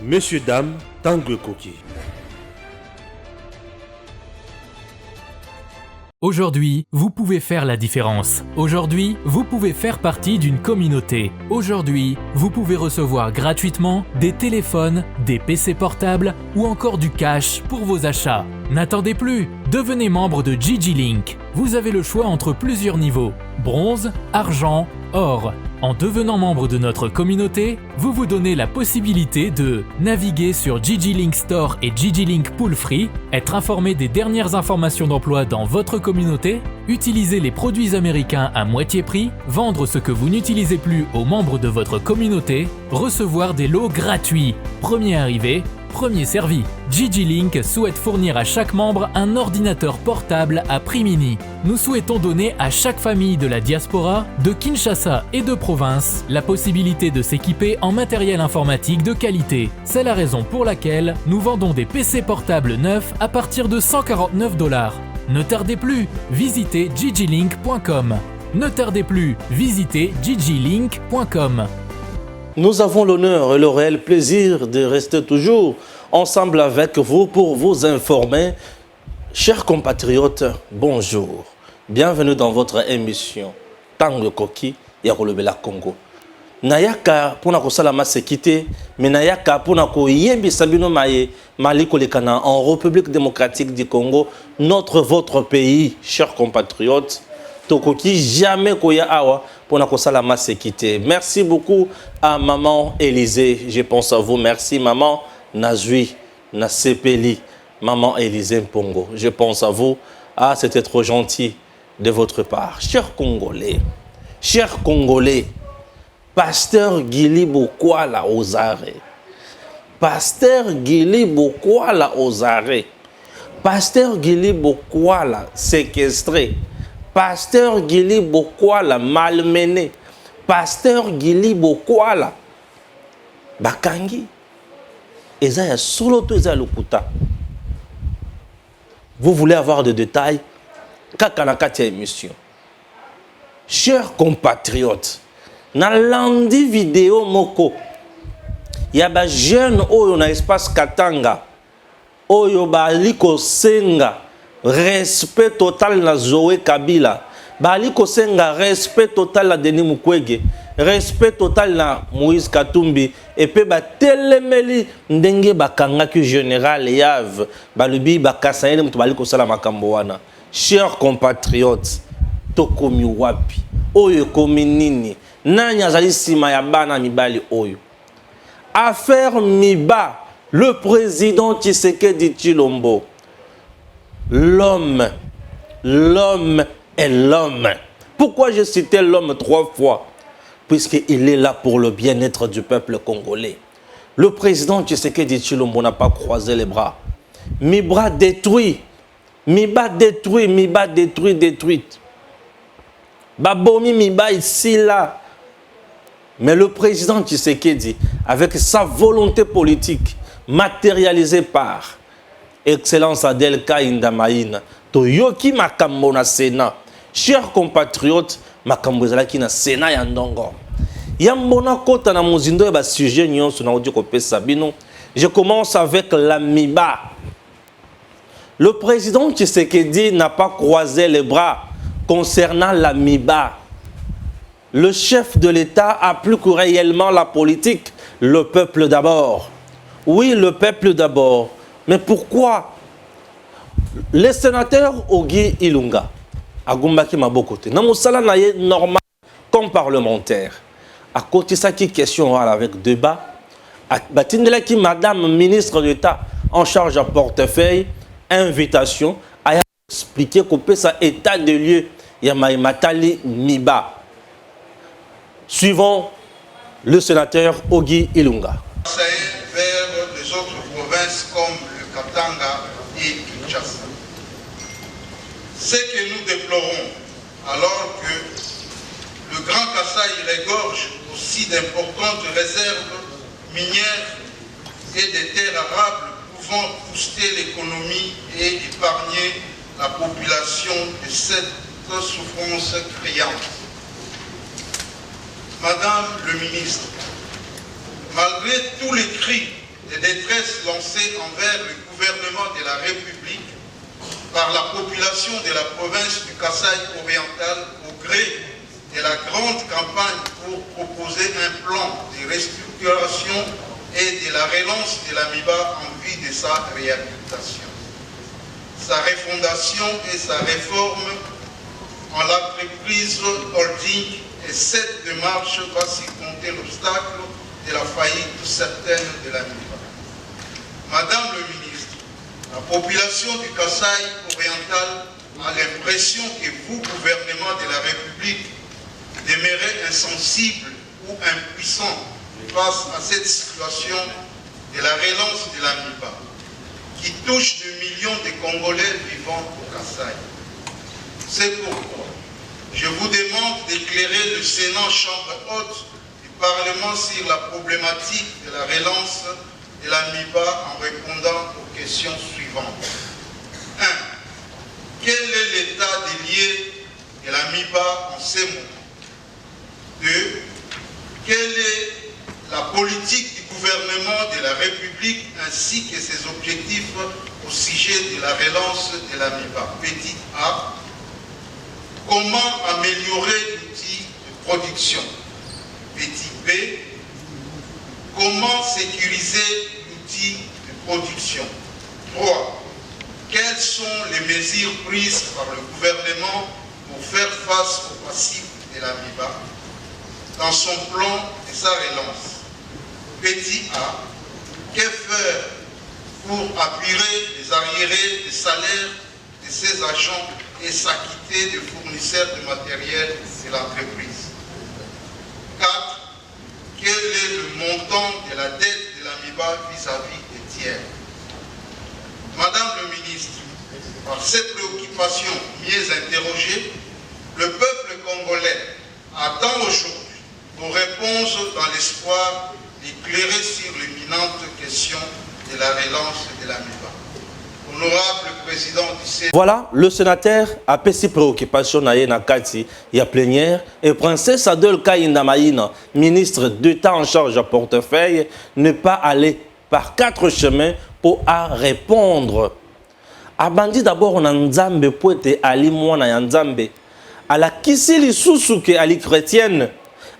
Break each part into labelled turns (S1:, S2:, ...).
S1: Messieurs, dames, Tanguy Koki.
S2: Aujourd'hui, vous pouvez faire la différence. Aujourd'hui, vous pouvez faire partie d'une communauté. Aujourd'hui, vous pouvez recevoir gratuitement des téléphones, des PC portables ou encore du cash pour vos achats. N'attendez plus, devenez membre de GG-Link. Vous avez le choix entre plusieurs niveaux, bronze, argent, or. En devenant membre de notre communauté, vous vous donnez la possibilité de naviguer sur GG-Link Store et GG-Link Pool Free, être informé des dernières informations d'emploi dans votre communauté, utiliser les produits américains à moitié prix, vendre ce que vous n'utilisez plus aux membres de votre communauté, recevoir des lots gratuits, premier arrivé, premier servi. GG-Link souhaite fournir à chaque membre un ordinateur portable à prix mini. Nous souhaitons donner à chaque famille de la diaspora, de Kinshasa et de province, la possibilité de s'équiper en matériel informatique de qualité. C'est la raison pour laquelle nous vendons des PC portables neufs à partir de $149. Ne tardez plus, visitez gglink.com. Ne tardez plus, visitez gglink.com.
S3: Nous avons l'honneur et le réel plaisir de rester toujours ensemble avec vous pour vous informer. Chers compatriotes, bonjour. Bienvenue dans votre émission Tanguy Koki ya kolobela Congo. Nayaka pona kosala masekite, mais nayaka pona ko yembisa bino maye mali kolekana en République démocratique du Congo, votre pays, chers compatriotes. Tokoki jamais koya awa pona kosala masekite. Merci beaucoup à maman Élisée, je pense à vous. Merci maman Nazui, Nasepeli, maman Élisée Mpongo. Je pense à vous. Ah, c'était trop gentil de votre part. Chers Congolais, Pasteur Gili Bokwala aux arrêts. Pasteur Gili Bokwala aux arrêts. Pasteur Gili Bokwala séquestré. Pasteur Gili Bokwala malmené. Pasteur Gili Bokwala bakangi. Ezaya solo to ezaya lokuta. Vous voulez avoir des détails? Kakanakati émission. Chers compatriotes, na landi vidéo moko ya ba jeune oyo na espace Katanga oyo bali kosenga respect total na Zoé Kabila, bali kosenga respect total na Denis Mukwege, respect total na Moïse Katumbi, et puis batelemeli ndenge bakangaki général Yave balubi bakasayele mutu bali kosala makambo wana. Chers compatriotes, tokomi wapi oyo komi nini nani azali sima ya bana mibali oyo affaire Miba, le président Tshisekedi Tshilombo. L'homme est l'homme. Pourquoi j'ai cité l'homme 3 fois? Puisqu'il est là pour le bien-être du peuple congolais. Le président Tshisekedi Tshilombo n'a pas croisé les bras. Miba détruit. Miba détruite. Babomi Miba ici là. Mais le président Tshisekedi, avec sa volonté politique matérialisée par Excellence Adel Kainda Maïna, Toyoki Makambo na Sénat. Chers compatriotes, Makambo ezalaki na Sénat ya ndongo. Yambona kota na mozindo ba sujet nyonso na odi kopesa bino. Je commence avec la Miba. Le président Tshisekedi n'a pas croisé les bras concernant la Miba. Le chef de l'État applique réellement la politique. Le peuple d'abord. Oui, le peuple d'abord. Mais pourquoi les sénateurs Ogi Ilunga, Agumbaki Mabokote, Namusala Naye normal comme parlementaire, à côté ça qui question avec débat, Batindela qui madame ministre d'État en charge à portefeuille, invitation, à expliquer qu'on peut ça état de lieu, Yamaï Matali Miba. Suivons le sénateur Ogi Ilunga.
S4: Vers les autres provinces comme le Katanga et Kinshasa. Ce que nous déplorons, alors que le Grand Kasaï regorge aussi d'importantes réserves minières et des terres arables pouvant booster l'économie et épargner la population de cette souffrance criante. Madame le ministre, malgré tous les cris des détresses lancées envers le gouvernement de la République par la population de la province du Kasaï oriental au gré de la grande campagne pour proposer un plan de restructuration et de la relance de l'AMIBA en vue de sa réhabilitation. Sa refondation et sa réforme en l'entreprise holding et cette démarche va surmonter l'obstacle de la faillite certaine de l'AMIBA. Madame le ministre, la population du Kasaï oriental a l'impression que vous, gouvernement de la République, demeurez insensible ou impuissant face à cette situation de la relance de l'AMIBA, qui touche des millions de Congolais vivant au Kasaï. C'est pourquoi je vous demande d'éclairer le Sénat, chambre haute du Parlement, sur la problématique de la relance de l'AMIBA en répondant aux questions suivantes. 1. Quel est l'état des lieux de l'AMIBA en ces moments? 2. Quelle est la politique du gouvernement de la République ainsi que ses objectifs au sujet de la relance de l'AMIBA? Petit A. Comment améliorer l'outil de production? Petit B. Comment sécuriser l'outil de production? 3. Quelles sont les mesures prises par le gouvernement pour faire face au passif de l'AMIBA dans son plan et sa relance? Petit A. Que faire pour appuyer les arriérés de salaire de ses agents et s'acquitter des fournisseurs de matériel de l'entreprise? 4. Quel est le montant de la dette de l'AMIBA vis-à-vis des tiers? Madame le ministre, par ces préoccupations mieux interrogées, le peuple congolais attend aujourd'hui vos réponses dans l'espoir d'éclairer sur l'imminente question de la relance de l'AMIBA. Honorable président du Sénat.
S3: Voilà, le sénateur a fait ses préoccupations na kati ya plénière et princesse Adol Kainda Maïna, ministre d'État en charge à portefeuille, ne pas aller par 4 chemins pour répondre. Abandi d'abord on a nzambe poete ali mwana ya nzambe. À la kisili susuke ali chrétienne,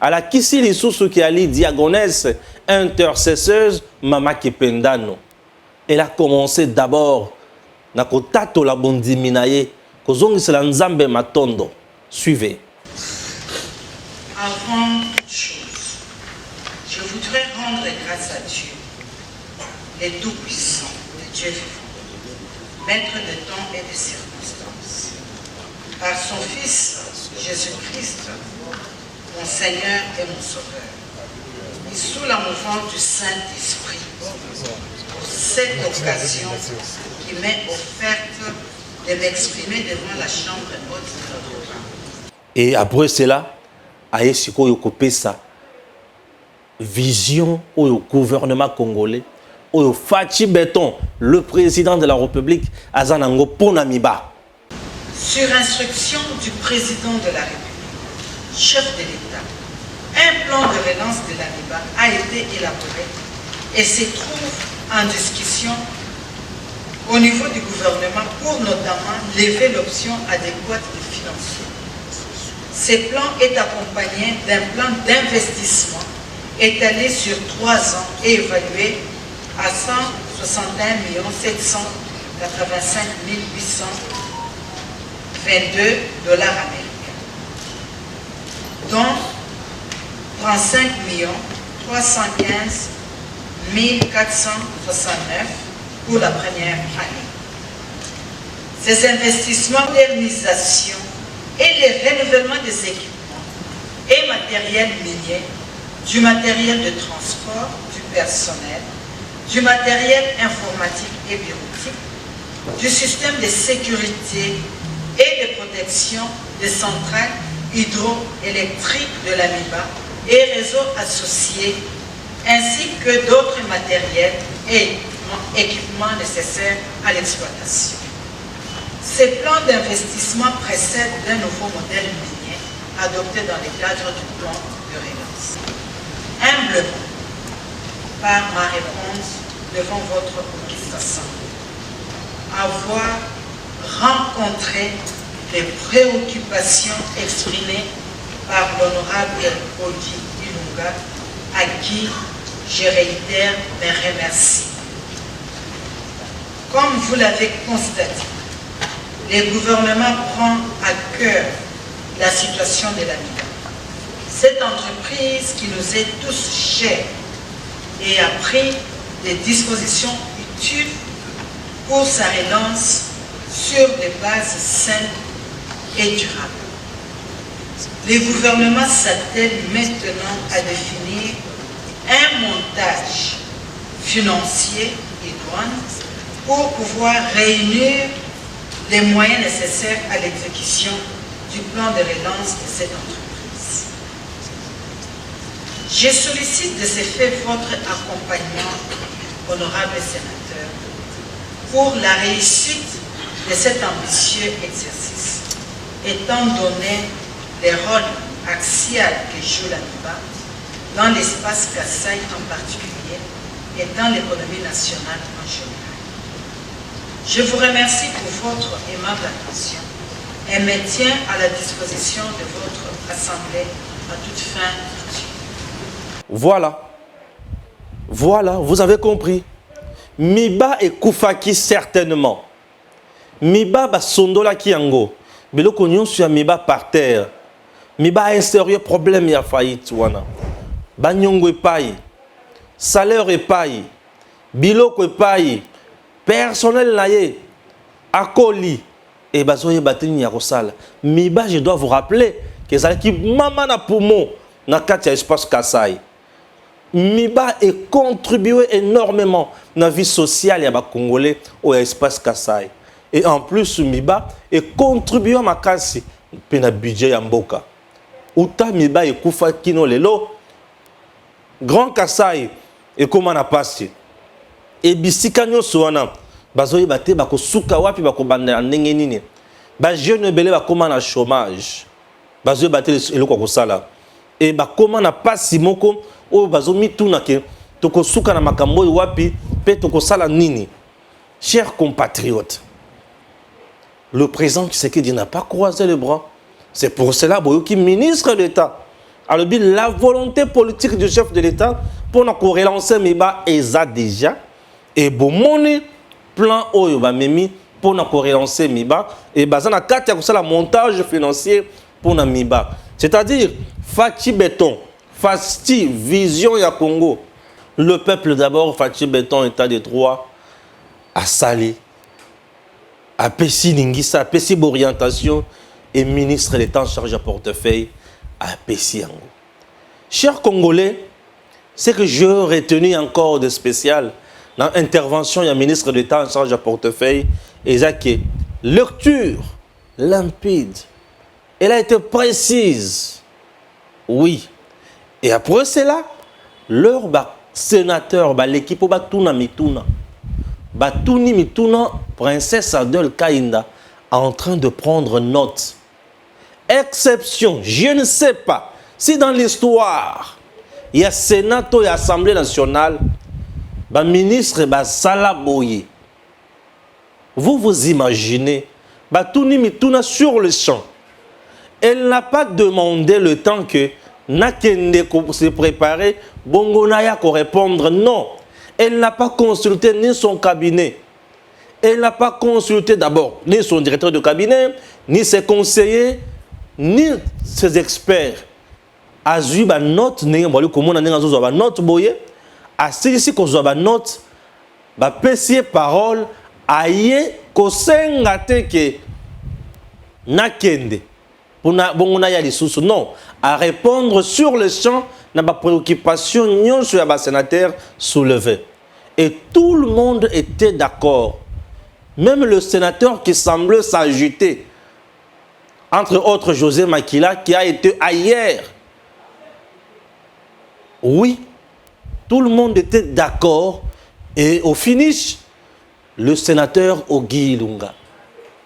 S3: à la kisili susuke ali diagonesse, intercesseuse Mama Kipendano. Elle a commencé d'abord na kotato la bondimi na ye kozongisa la nzambe matondo. Suivez.
S5: Avant toute chose, je voudrais rendre grâce à Dieu, le Tout-Puissant, le Dieu vivant, maître de temps et de circonstances, par son Fils Jésus-Christ, mon Seigneur et mon Sauveur, et sous la mouvance du Saint-Esprit, pour cette occasion qui m'est offerte de m'exprimer devant la chambre haute de notre Parlement.
S3: Et après cela, Aïsiko Yokopesa, vision au gouvernement congolais, au Fachi Béton, le président de la République, Azanango Ponamiba.
S5: Sur instruction du président de la République, chef de l'État, un plan de relance de l'AMIBA a été élaboré et se trouve en discussion au niveau du gouvernement pour notamment lever l'option adéquate de financement. Ce plan est accompagné d'un plan d'investissement étalé sur 3 ans et évalué à 161 785 822 dollars américains, dont 35 315 469 pour la première année. Ces investissements, modernisation et le renouvellement des équipements et matériel minier, du matériel de transport, du personnel, du matériel informatique et bureautique, du système de sécurité et de protection des centrales hydroélectriques de l'AMIBA et réseaux associés, ainsi que d'autres matériels et équipements nécessaires à l'exploitation. Ces plans d'investissement précèdent d'un nouveau modèle minier adopté dans le cadre du plan de relance. Humblement, par ma réponse, devant votre auguste assemblée. Avoir rencontré les préoccupations exprimées par l'honorable Audi Ilunga, à qui je réitère mes remerciements. Comme vous l'avez constaté, le gouvernement prend à cœur la situation de la MIBA. Cette entreprise qui nous est tous chère et a pris des dispositions utiles pour sa relance sur des bases saines et durables. Le gouvernement s'attelle maintenant à définir un montage financier et douane pour pouvoir réunir les moyens nécessaires à l'exécution du plan de relance de cette entreprise. Je sollicite de ce fait votre accompagnement, honorable sénateur, pour la réussite de cet ambitieux exercice, étant donné les rôles axial que joue la MIBA dans l'espace Kasaï en particulier et dans l'économie nationale en général. Je vous remercie pour votre aimable attention et me tiens à la disposition de votre assemblée à toute fin utile.
S3: Voilà. Voilà, vous avez compris. Miba et Koufaki certainement. Miba ba sondola kiango. Belo konyon sur Miba par terre. Miba a un sérieux problème ya faillite wana. Banyongo epai. Salaire epai. Biloko epai. Personnel naye. Akoli. Et bazoye batini ya kosala. Miba, je dois vous rappeler que ça qui maman na poumon na katia espace Kasaï. Miba est contribué énormément dans la vie sociale ya ba Congolais au espace Kasaï. Et en plus Miba est contribué à makasi pe na budget ya mboka. Uta Miba ekufa kino lelo Grand Kasaï et comment na passé. Et bisika nyonso wana bazoye bate bakosuka wapi bakobanda ndenge nini. Ba jeune belé bakoma na chômage. Bazoye bate eloko kosala. Et bakoma na pasi moko o bazo mituna ke tokosuka na makambo wapi pe tokosala nini. Chers compatriotes, le président Tshisekedi n'a pas croisé les bras. C'est pour cela Boyoki ministre d'État a le but la volonté politique du chef de l'État pour nous relancer Miba eza déjà et bomoni plan oyo ba memi pour nous relancer Miba et bazana kati ya kosala montage financier pour na Miba. C'est-à-dire Fati Béton, Fati Vision ya Congo. Le peuple d'abord, Fati Béton, état de droit, a sali, a pessi Ningisa, a pessi orientation et ministre d'État en charge à portefeuille, a pessi Yango. Chers Congolais, ce que je retenu encore de spécial dans l'intervention du ministre d'État en charge à portefeuille, et ça que lecture limpide, elle a été précise. Oui. Et après cela, leur sénateur, l'équipe Batuna Mituna, Batuni Mituna, princesse Adel Kainda, en train de prendre note. Exception, je ne sais pas si dans l'histoire, il y a Sénat et Assemblée nationale, ministre Salaboye. Vous vous imaginez, Batuni Mituna sur le champ. Elle n'a pas demandé le temps que Nakende se préparer, Bongonaya pour répondre non. Elle n'a pas consulté ni son cabinet. Elle n'a pas consulté d'abord ni son directeur de cabinet, ni ses conseillers, ni ses experts. Azu ba note ne mbali komona nenga zo ba note boye, asisi ko zo ba note ba pesier parole aye ko senga te ke Nakende. Non, à répondre sur le champ na ba préoccupation nyon sur les sénateurs soulevés. Et tout le monde était d'accord. Même le sénateur qui semblait s'agiter, entre autres José Makila, qui a été ailleurs. Oui, tout le monde était d'accord. Et au finish, le sénateur Ogi Ilunga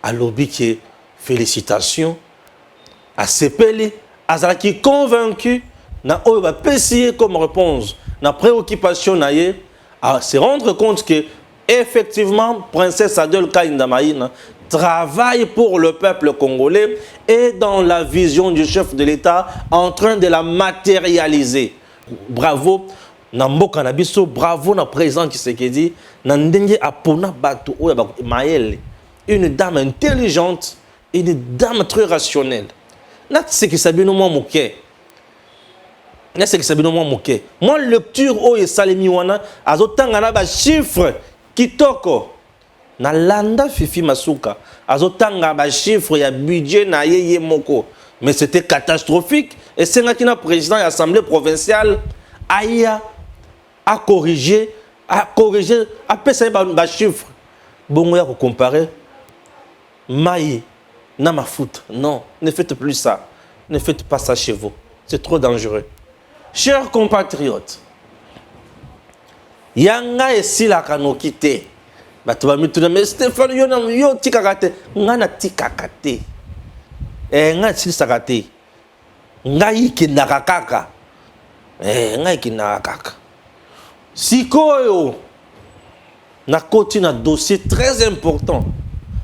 S3: a l'objet félicitations. A sepeli, azalaki convaincu na oyo ba pesier comme réponse na préoccupation na ye à se rendre compte que, effectivement, Princesse Adèle Kaïnda Maïna travaille pour le peuple congolais et dans la vision du chef de l'État en train de la matérialiser. Bravo, Namboka Nabiso, bravo na président Tshisekedi, Nandenge Apona Batu Maëlle, une dame intelligente, une dame très rationnelle. Là, c'est que ça vient de moi moquer. Là, c'est que ça vient de moi moquer. Moi, lecture oh et salimiwana, azotanga ba chiffre kitoko. Na landa Fifi Masuka, azotanga ba chiffre ya budget na yeye moko. Mais c'était catastrophique. Et c'est là qu'il y a président de l'Assemblée provinciale a corrigé, a fait ba chiffre. Bon, on va comparer. Maï, na ma foot. Non, ne faites plus ça. Ne faites pas ça chez vous. C'est trop dangereux. Chers compatriotes, yanga et sila kanokite. Mais Stéphane, yo tikakate, ngana tikakate. Nga tisakate. Nga ikinakakaka. Nga ikinakaka. Sikoyo. Na koti na dossier très important.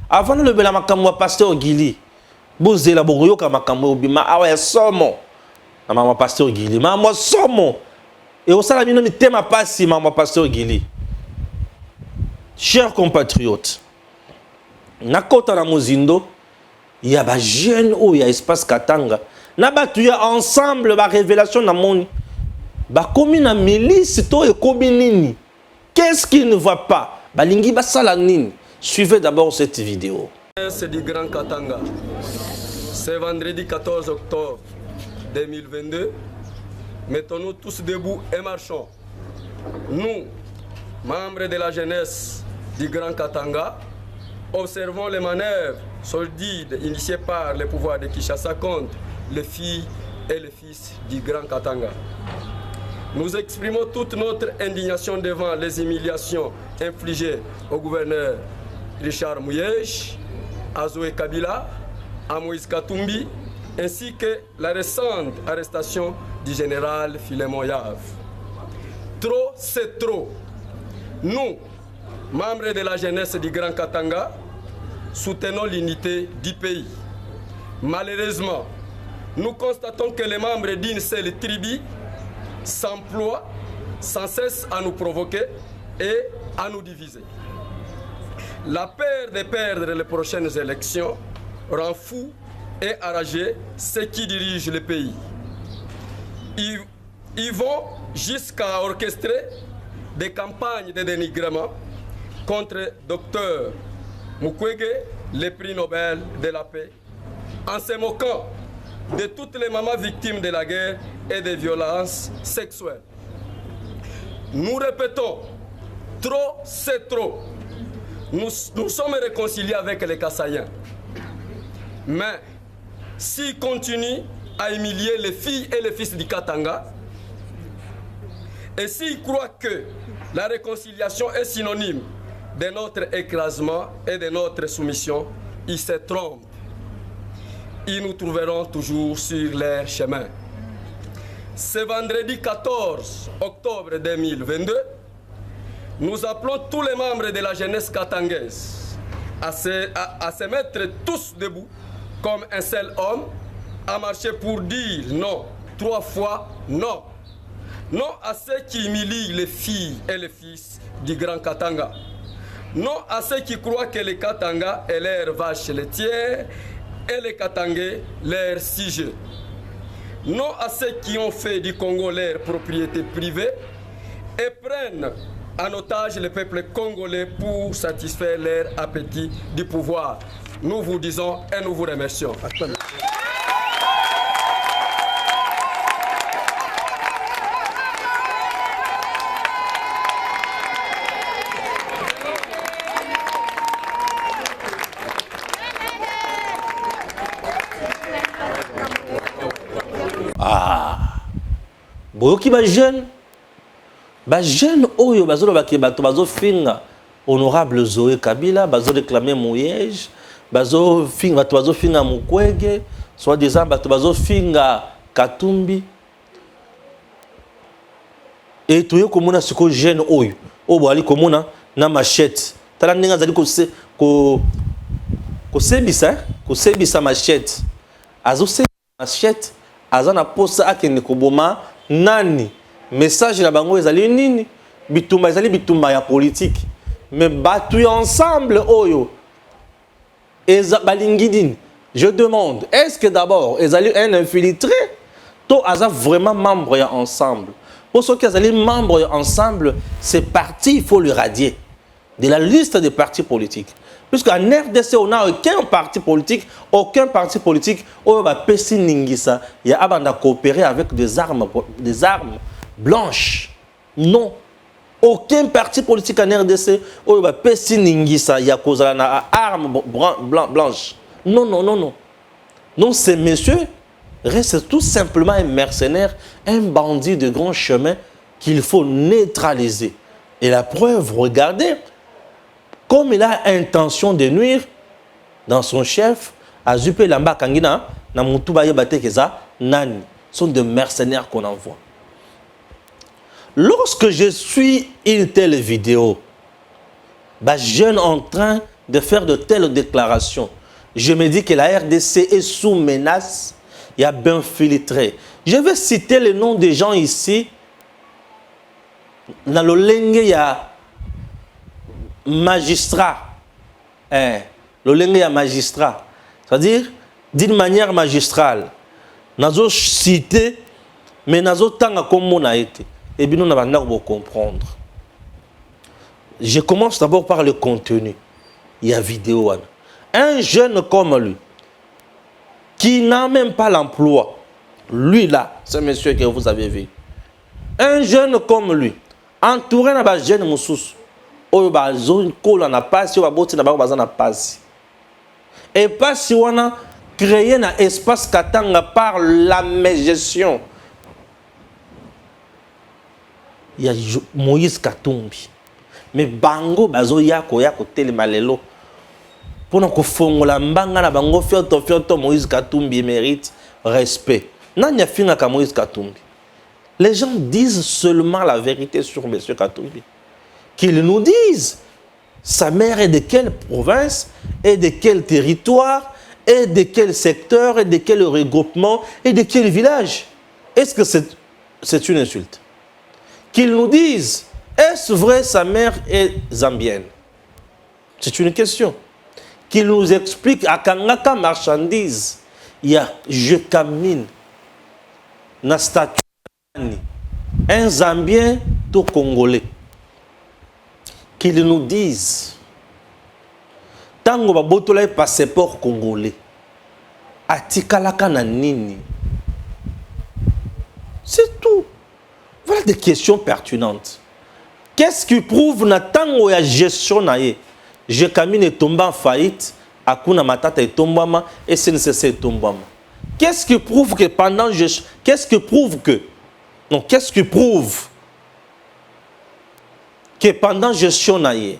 S3: Avant de lever la makamwa pasteur Gili. Bozela bogoyo ka makamwa obima awa somo. Na mama pasteur Gili. Mama somo. Et au salamino ni tema pasi mama pasteur Gili. Chers compatriotes, nakota na mozindo, il y a des jeunes où il y a espace Katanga. Nabatuya ensemble ba révélation na moni. Ba komi na milice to e komi nini. Qu'est-ce qui ne va pas? Balingi ba sala nini. Suivez d'abord cette vidéo.
S6: C'est du Grand Katanga. C'est vendredi 14 octobre 2022. Mettons-nous tous debout et marchons. Nous, membres de la jeunesse du Grand Katanga, observons les manœuvres sordides initiées par les pouvoirs de Kinshasa contre les filles et les fils du Grand Katanga. Nous exprimons toute notre indignation devant les humiliations infligées au gouverneur Richard Mouyej, à Zoé Kabila, à Moïse Katumbi, ainsi que la récente arrestation du général Filemon Yav. Trop, c'est trop. Nous, membres de la jeunesse du Grand Katanga, soutenons l'unité du pays. Malheureusement, nous constatons que les membres d'une seule tribu s'emploient sans cesse à nous provoquer et à nous diviser. La peur de perdre les prochaines élections rend fou et enragé ceux qui dirigent le pays. Ils vont jusqu'à orchestrer des campagnes de dénigrement contre Dr Mukwege, le prix Nobel de la paix, en se moquant de toutes les mamans victimes de la guerre et des violences sexuelles. Nous répétons, trop c'est trop. Nous sommes réconciliés avec les Kassaïens. Mais s'ils continuent à humilier les filles et les fils du Katanga, et s'ils croient que la réconciliation est synonyme de notre écrasement et de notre soumission, ils se trompent. Ils nous trouveront toujours sur leur chemin. Ce vendredi 14 octobre 2022, nous appelons tous les membres de la jeunesse katangaise à se mettre tous debout comme un seul homme, à marcher pour dire non, 3 fois non. Non à ceux qui humilient les filles et les fils du Grand Katanga. Non à ceux qui croient que les Katanga est leur vache laitière et les Katangais leur sujet. Non à ceux qui ont fait du Congo leur propriété privée et prennent en otage le peuple congolais pour satisfaire leur appétit du pouvoir. Nous vous disons et nous vous remercions.
S3: Boyoki ba jeune oyo bazolo baki bato bazo finga honorable Zoé Kabila, bazo réclamer Mouyej, bazo finga Mukwege, soit disant bato bazo finga Katumbi. Et tu es comme on a ce que jeune oyo. Oh, bah, comme on a na machette. T'as la n'enga zali ko sebisa machette. Azo se machette. Azo na posa akende koboma nani. Message na bango ezali nini. Bitumba ezali bitumba ya politique. Mais battu ensemble oyo. Eza balingidine. Je demande, est-ce que d'abord ezali un infiltré? To aza vraiment membre ya ensemble. Pour ceux qui sont membres ensemble, ces partis, il faut le radier de la liste des partis politiques. Puisqu'en RDC, on n'a aucun parti politique où va Pessi Ningisa, il y a à coopérer avec des armes blanches. Non. Aucun parti politique en RDC où va Pessi Ningisa, il y a cause armes blanches. Non, non, non, non. Non, ces messieurs reste tout simplement un mercenaire, un bandit de grand chemin qu'il faut neutraliser. Et la preuve, regardez, comme il a intention de nuire dans son chef, Azupé Lamba Kangina, Namutubaye Batekeza, Nani, sont des mercenaires qu'on envoie. Lorsque je suis une telle vidéo, jeune en train de faire de telles déclarations, je me dis que la RDC est sous menace. Il y a bien filtré. Je vais citer les noms des gens ici. Dans le lengue, il y a magistrat. Le lengue, il y a magistrat. C'est-à-dire, d'une manière magistrale. Nous avons cité, mais nous avons tant comme on a été. Et bien, nous avons comprendre. Je commence d'abord par le contenu. Il y a vidéo. Un jeune comme lui, qui n'a même pas l'emploi. Lui là, ce monsieur que vous avez vu. Un jeune comme lui, entouré de jeunes moussous, il y a une colle na passe, il y a une passe. Et pas si on a créé un espace katanga par la gestion. Il y a Moïse Katumbi. Mais bango bazo yako telemalelo. Pour nous fongola mbanga na bango fioto Moïse Katumbi mérite respect. Nanya finga ka Moïse Katumbi. Les gens disent seulement la vérité sur M. Katumbi. Qu'ils nous disent sa mère est de quelle province, et de quel territoire, et de quel secteur, et de quel regroupement, et de quel village. Est-ce que c'est une insulte? Qu'ils nous disent, est-ce vrai sa mère est zambienne? C'est une question. Qu'il nous explique à Kangaka marchandise, il y a je camine, na statut, un Zambien, tout Congolais. Qu'ils nous disent, tango babotola passeport congolais, atikalaka na nini. C'est tout. Voilà des questions pertinentes. Qu'est-ce qui prouve na tango ya gestion na ye? Je camine et tombe en faillite, Akuna Matata et tombama, et SNCC et tombama. Qu'est-ce qui prouve que pendant qu'est-ce qui prouve que non, qu'est-ce qui prouve que pendant gestion naie,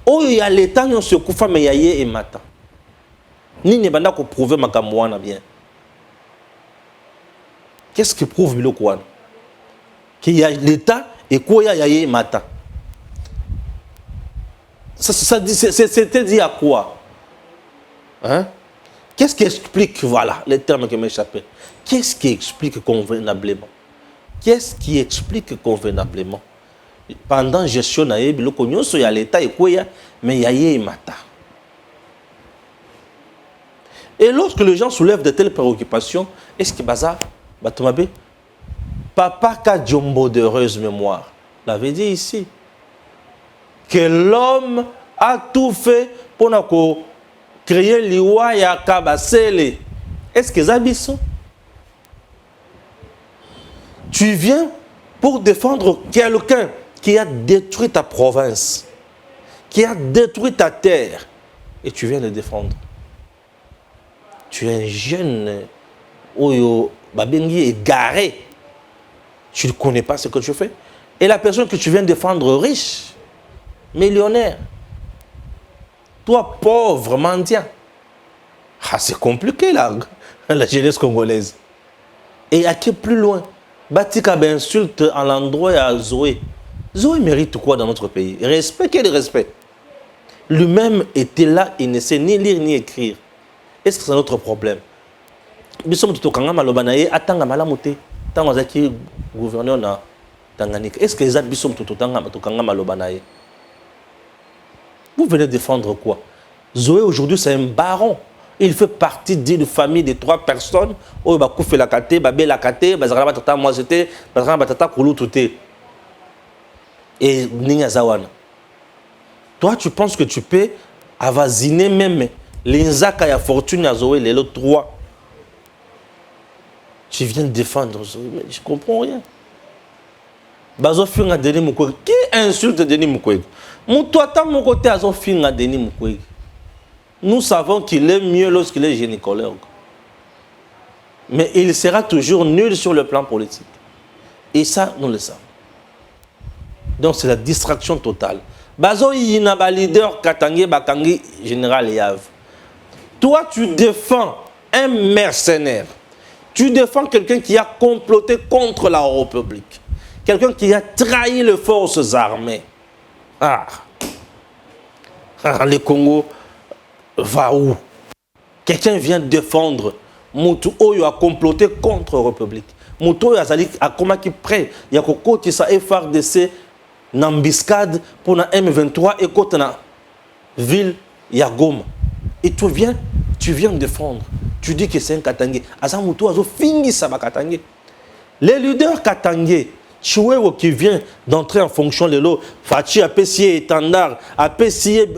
S3: oh il y a l'état on se koufa mais yaye et mata. Ni ne banda ko prouver makamwana bien. Qu'est-ce qui prouve le quoi? Qu'il y a l'état et quoi yaye et mata. C'était dit à quoi? Hein? Qu'est-ce qui explique, voilà, les termes qui m'échappaient. Qu'est-ce qui explique convenablement? Qu'est-ce qui explique convenablement? Pendant gestion naïe, le cognon il y a l'état et quoi, mais il y a mata. Et lorsque les gens soulèvent de telles préoccupations, est-ce que Baza, Batomabe, Papa Kadjombo d'heureuse mémoire, l'avait dit ici, que l'homme a tout fait pour créer l'Iwaya Kabasele. Est-ce que Zabisson? Tu viens pour défendre quelqu'un qui a détruit ta province, qui a détruit ta terre, et tu viens le défendre. Tu es un jeune Oyo Babengi égaré. Tu ne connais pas ce que tu fais. Et la personne que tu viens défendre riche, millionnaire. Toi, pauvre, mendiant. Ah, c'est compliqué, là, la jeunesse congolaise. Et à qui plus loin? Batika insulte à l'endroit à Zoé. Zoé mérite quoi dans notre pays? Respect, quel respect? Lui-même était là, il ne sait ni lire ni écrire. Est-ce que c'est notre problème? Bisom tutokanga malobanaye atanga malamuté. Tango zaki gouverneur na Tanganyika. Est-ce que les autres bisom tutokanga malobanaye? Vous venez défendre quoi? Zoé aujourd'hui c'est un baron. Il fait partie d'une famille de 3 personnes. Oh, bah, Koufé la kate, Babé la kate, Bazara Batata, moi j'étais, Bazara Batata, Koulou touté. Et Ninga Zawana. Toi, tu penses que tu peux avasiner même l'Inzaka et Fortune à Zoé, les autres 3. Tu viens de défendre Zoé, mais je ne comprends rien. Bazo Finga Denis Mukwege. Qui insulte Denis Mukwege? Moutouata, mon côté, Azo Finga Denis Mukwege. Nous savons qu'il est mieux lorsqu'il est gynécologue. Mais il sera toujours nul sur le plan politique. Et ça, nous le savons. Donc c'est la distraction totale. Bazo Yinaba leader Katangi Bakangi général Yav. Toi, tu défends un mercenaire. Tu défends quelqu'un qui a comploté contre la République. Quelqu'un qui a trahi les forces armées. Le Congo va où? Quelqu'un vient défendre Moutou Oyo a comploté contre la République. Moutou Oyo a comment qui prêt? Il y a côté sa FRDC n'embuscade pour la M23 et côté na ville Yagoma. Et tu viens défendre. Tu dis que c'est un Katangé. Asa Moutou a fini ça Katangé. Les leaders Katangé, Chouéo qui vient d'entrer en fonction de l'eau, Fachi a pessié étendard, a pessié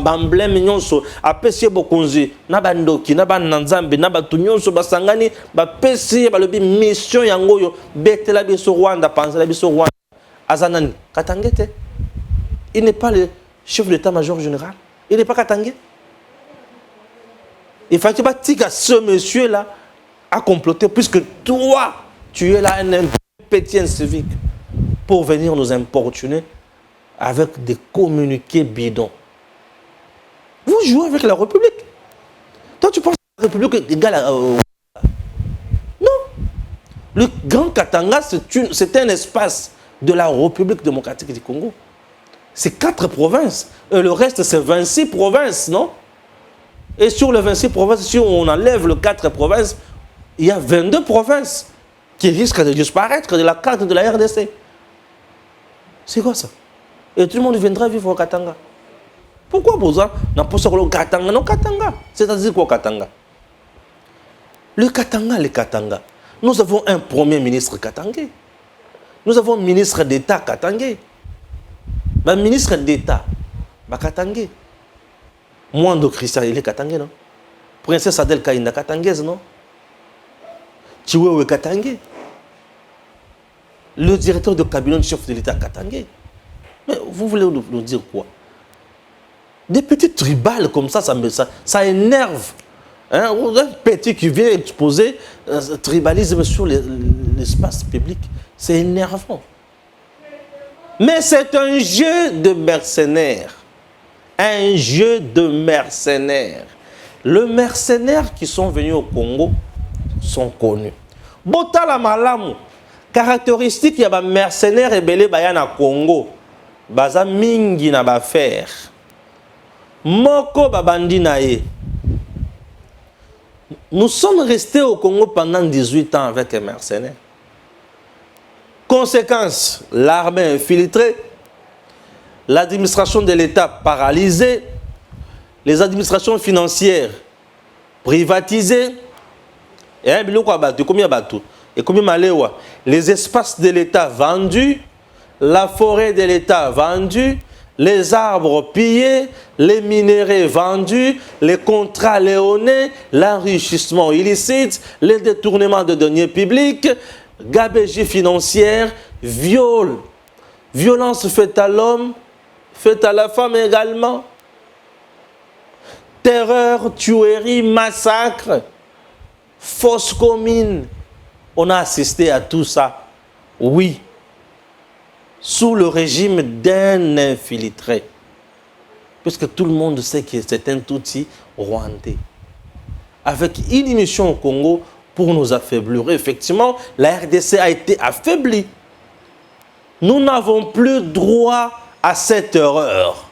S3: emblème nyonso, a pessié bokonzi, nabandoki, nabananzambe, nabatunyonso basangani, ba pessié balobi mission yangoyo, betela biso Rwanda, panzela biso Rwanda. Azanani, Katangete. Il n'est pas le chef d'état-major général. Il n'est pas Katangé. Il faut que ce monsieur-là a comploté, puisque toi, tu es là un pétien civique pour venir nous importuner avec des communiqués bidons. Vous jouez avec la République. Toi, tu penses que la République est égale à... Non. Le Grand Katanga, c'est un espace de la République démocratique du Congo. C'est 4 provinces. Et le reste, c'est 26 provinces, non? Et sur les 26 provinces, si on enlève les 4 provinces, il y a 22 provinces qui risquent de disparaître de la carte de la RDC. C'est quoi ça? Et tout le monde viendra vivre au Katanga. Pourquoi besoin n'a pas sur le Katanga? Non, Katanga. C'est-à-dire quoi Katanga? Le Katanga. Nous avons un premier ministre katangé. Nous avons un ministre d'État katangé. Un ministre d'État katangé. Mwando Christian, il est katangé, non? Princesse Adel Kaïna katangaise, non? Chiwewe katangé. Le directeur de cabinet du chef de l'État katangé. Mais vous voulez nous dire quoi? Des petites tribales comme ça ça énerve. Hein? Un petit qui vient exposer tribalisme sur l'espace public. C'est énervant. Mais c'est un jeu de mercenaires. Un jeu de mercenaires. Les mercenaires qui sont venus au Congo sont connus. Botala malamu. Caractéristique, il y a des mercenaires et belé bayana Congo. Baza mingi na ba faire. Moko babandi nae. Nous sommes restés au Congo pendant 18 ans avec les mercenaires. Conséquence, l'armée infiltrée, l'administration de l'État paralysée, les administrations financières privatisées, et les espaces de l'État vendus, la forêt de l'État vendue, les arbres pillés, les minéraux vendus, les contrats léonais, l'enrichissement illicite, les détournements de deniers publics, gabegie financière, viol, violence faite à l'homme, faite à la femme également, terreur, tuerie, massacre, fausse commune. On a assisté à tout ça, oui, sous le régime d'un infiltré. Puisque tout le monde sait que c'est un Tutsi rwandais. Avec une mission au Congo pour nous affaiblir. Effectivement, la RDC a été affaiblie. Nous n'avons plus droit à cette erreur.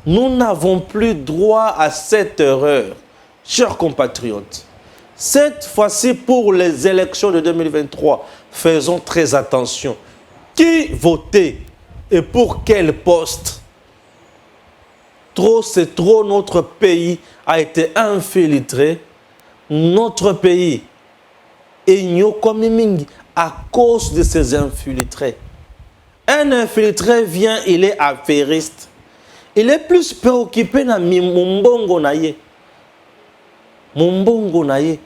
S3: Nous n'avons plus droit à cette erreur. Chers compatriotes, cette fois-ci pour les élections de 2023, faisons très attention. Qui voter et pour quel poste? Trop, c'est trop, notre pays a été infiltré. Notre pays est comme à cause de ces infiltrés. Un infiltré vient, il est affairiste. Il est plus préoccupé dans Mumbongo naye. Mumbongo naye.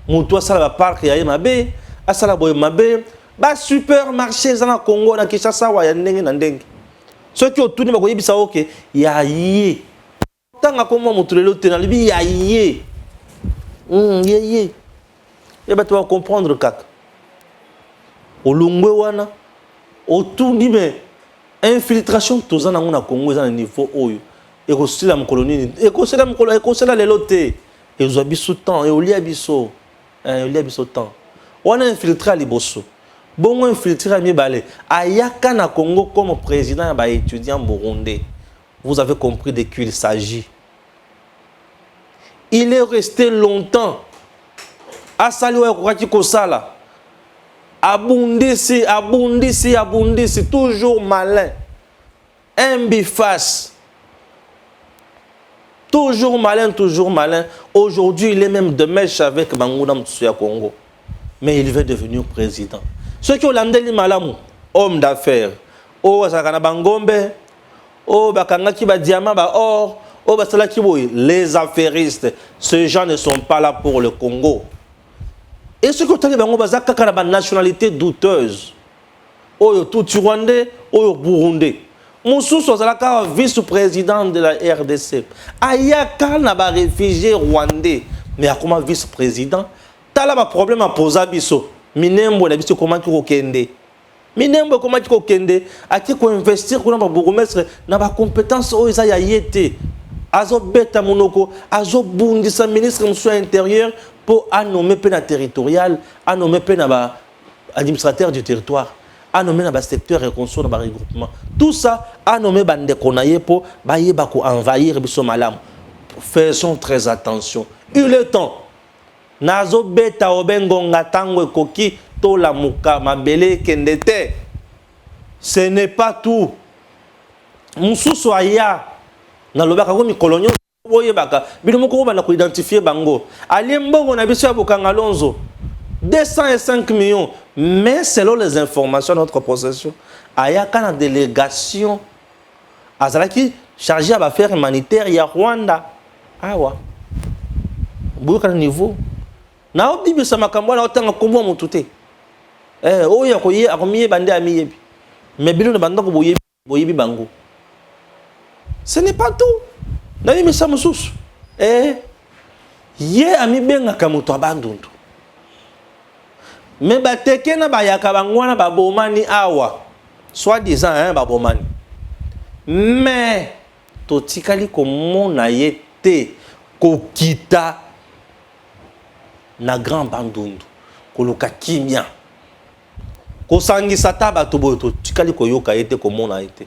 S3: Moutoua sala parc yaye mabe, asala boye mabe, ba supermarché zana Congo na Kinshasa wa ya ndenge na ndenge. Ceux qui ont tourné ma koyebisa oke ya yé. Tanga comme moutulelo tenalibi ya yé. Yé. Et bah tu vas comprendre kaka. Olungwe wana otundi me infiltration tozana ngona Congo za niveau oyo. Et ko sila mkoloni, et ko sila mkoloni, et ko sila lelote. Et zo biso temps, et olia biso. Olia biso temps. On a infiltré à Liboso. Bon, infiltré à Mibale. Ayaka na Congo comme président et étudiant burundais. Vous avez compris de qui il s'agit. Il est resté longtemps. À Saliwa Kouaki Kosala. Abundisi, toujours malin. Un biface. Toujours malin. Aujourd'hui, il est même de mèche avec Bangouna Mtsuya Congo. Mais il veut devenir président. Ceux qui ont l'andeli malamu, homme d'affaires, Sakana Bangombe, Bakangaki ba diamant, ba or, Basalaki boy, les affairistes, ces gens ne sont pas là pour le Congo. Et ceux qui ont tali Bango Bazaka la nationalité douteuse, tout Rwandais, Burundais. Moussou Sozalaka, vice-président de la RDC. Ayaka n'a pas réfugié rwandais, mais à comment vice-président? T'as là un problème à poser à Bisso. Minembo na biso comment tu kokende. Minembo comment tu kokende. A qui ko investir ko na ba bourgmestre na ba compétence o isa ya yete. Azo beta monoko, azo bundisa ministre monsieur intérieur pour nommer pena territorial, à nommer pena ba administrateur du territoire, à nommer na ba secteur et conso na ba regroupement. Tout ça à nommer bande konaye pour ba yeba ko envahir biso malam. Faisons très attention. Il est temps. Nazo beta obengo ngatango koki to la muka mabele kendete. Ce n'est pas tout. Mususu aya na lobaka ko mi kolonio boye baka bino moko ba na ko identifier bango. Ali mbongo na biso ya bokanga lonzo 205 millions, mais selon les informations de notre possession, aya kana délégation azalaki chargé à affaires humanitaires ya Rwanda. Awa. Boyo niveau na obibi sa makambo na otanga kombo mutute oya koye akomiye bande amiyebi mais bino na bandako boyebi bango. Ce n'est pas tout. Na yimi sa mususu ye ami benga kamuto abandundu mais bateke na bayaka bangwana babomani awa soit disant babomani mais totikali komona yete kokita na grand bandundu koloka kimia kosangisa ta bato boyo totikali koyoka ete komona ete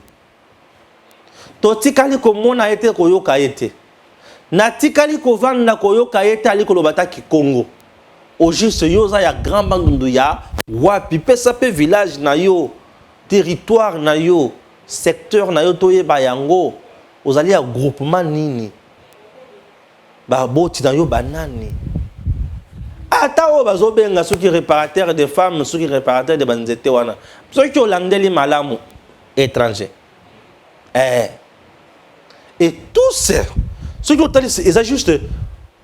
S3: totikali komona ete koyoka ete na tikali kovanda koyoka ete ali kolobata Kikongo au juste yoza ya grand bandundu ya wapi pesa pe village na yo territoire na yo secteur na yo toyeba yango ozali ya groupement nini ba boti na yo banani. Atao bazobenga ceux qui réparateurs de femmes, ceux qui réparateurs de banzete wana. Ceux qui ont l'andeli malamu étranger. Et tous ceux qui ont ils juste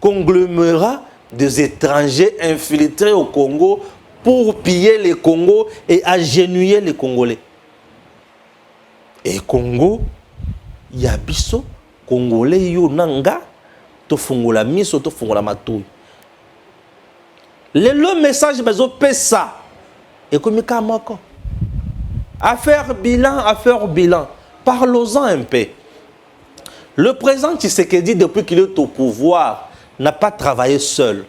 S3: conglomérat des étrangers infiltrés au Congo pour piller les Congo et agenouiller les Congolais. Et Congo, yabiso Congolais yo nanga to fungola miso to fungola matouille. Le message est ça. Et comme affaire bilan. Parlons-en un peu. Le président Tshisekedi, depuis qu'il est au pouvoir, n'a pas travaillé seul.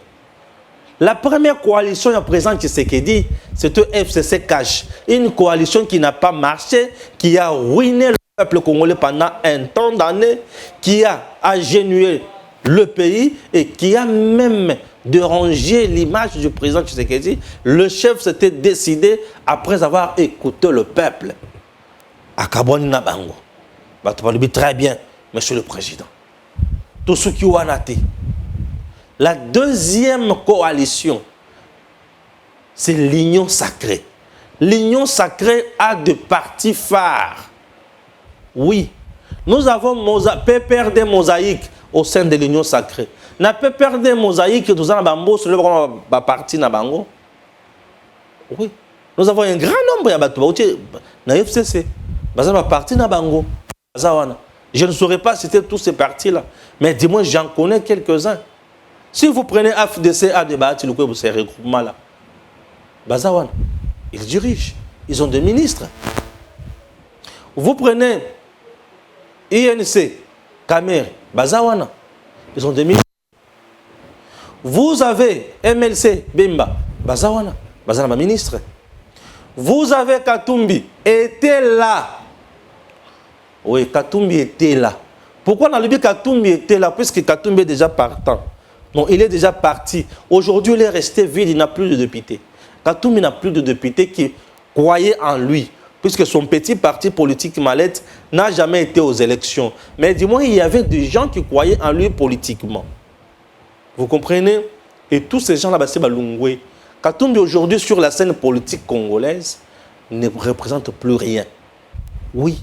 S3: La première coalition à présent Tshisekedi, c'était FCC Cash. Une coalition qui n'a pas marché, qui a ruiné le peuple congolais pendant un temps d'années, qui a agenouillé le pays et qui a même dérangé l'image du président Tshisekedi. Le chef s'était décidé après avoir écouté le peuple. À Kaboni Nabango. Très bien, monsieur le président. Tout ce qui a été. La deuxième coalition, c'est l'Union sacrée. L'Union sacrée a des partis phares. Oui, nous avons PPR des mosaïques au sein de l'Union sacrée. Na PPR des mosaïques, nous avons un parti Nabango. Oui, nous avons un grand nombre de FCC. Nous avons un parti Nabango. Je ne saurais pas citer tous ces partis-là, mais dis-moi, j'en connais quelques-uns. Si vous prenez AFDC à débattre, vous ces regroupements-là, Bazawan, ils dirigent, ils ont des ministres. Vous prenez INC, Kamer, Bazawana, ils ont des ministres. Vous avez MLC, Bemba, Bazawana, Bazawana, ministre. Vous avez Katumbi, était là. Oui, Katumbi était là. Pourquoi on a dit Katumbi était là? Puisque Katumbi est déjà partant. Non, il est déjà parti. Aujourd'hui, il est resté vide, il n'a plus de députés. Katumbi n'a plus de députés qui croyaient en lui. Puisque son petit parti politique Mallette n'a jamais été aux élections. Mais dis-moi, il y avait des gens qui croyaient en lui politiquement. Vous comprenez? Et tous ces gens-là, c'est Balungwe. Katumbi aujourd'hui sur la scène politique congolaise ne représente plus rien. Oui.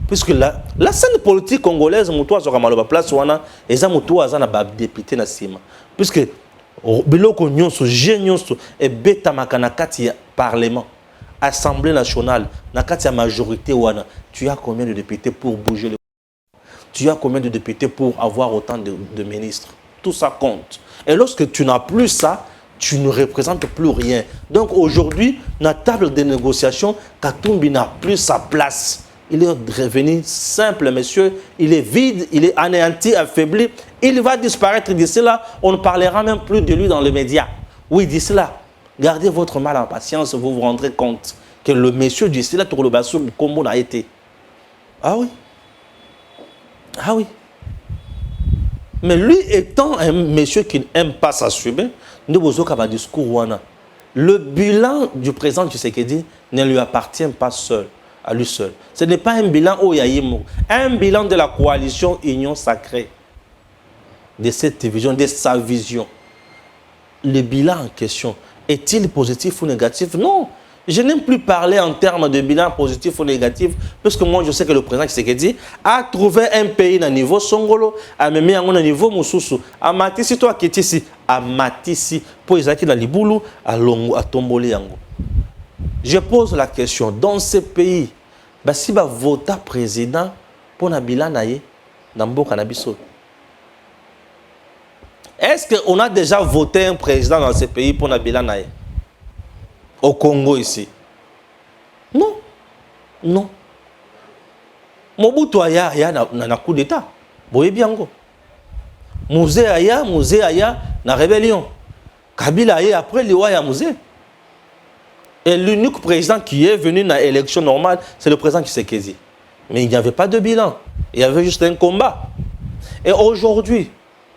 S3: Puisque la scène politique congolaise, Moutoua Zoramaloba place wana, et ça Moutoua Zana député na sima. Puisque Biloko Nyonso, Nyonso, et Beta Makanakati Parlement, Assemblée nationale, Nakati majorité wana, tu as combien de députés pour bouger le. Tu as combien de députés pour avoir autant de ministres? Tout ça compte. Et lorsque tu n'as plus ça, tu ne représentes plus rien. Donc aujourd'hui, dans la table de négociation, Katumbi n'a plus sa place. Il est revenu simple, monsieur. Il est vide, il est anéanti, affaibli. Il va disparaître d'ici là. On ne parlera même plus de lui dans les médias. Oui, d'ici là, gardez votre mal en patience, vous vous rendrez compte que le monsieur d'ici là, Tourlobassou, comme on a été. Ah oui. Ah oui. Mais lui étant un monsieur qui n'aime pas s'assumer, nous avons un discours. Le bilan du président Tshisekedi ne lui appartient pas seul. À lui seul. Ce n'est pas un bilan Oyayimo, un bilan de la coalition Union Sacrée, de cette vision, de sa vision. Le bilan en question, est-il positif ou négatif? Non, je n'aime plus parler en termes de bilan positif ou négatif, parce que moi je sais que le président Tshisekedi a trouvé un pays à niveau Songolo, a mis à un niveau Moussoussou, à Matisi, toi qui es ici, à Matisi, pour Isaki dans Liboulou, à Longo, à Tomboli Yango. Je pose la question, dans ce pays, si vous votez président pour un bilan dans le cannabis, est-ce qu'on a déjà voté un président dans ce pays pour un bilan au Congo ici? Non. Non. Mobutu aya na coup d'état. Boye biango. Musée aya na rébellion. Kabila aya après liwa ya musée. Et l'unique président qui est venu dans l'élection normale, c'est le président Tshisekedi. Mais il n'y avait pas de bilan. Il y avait juste un combat. Et aujourd'hui,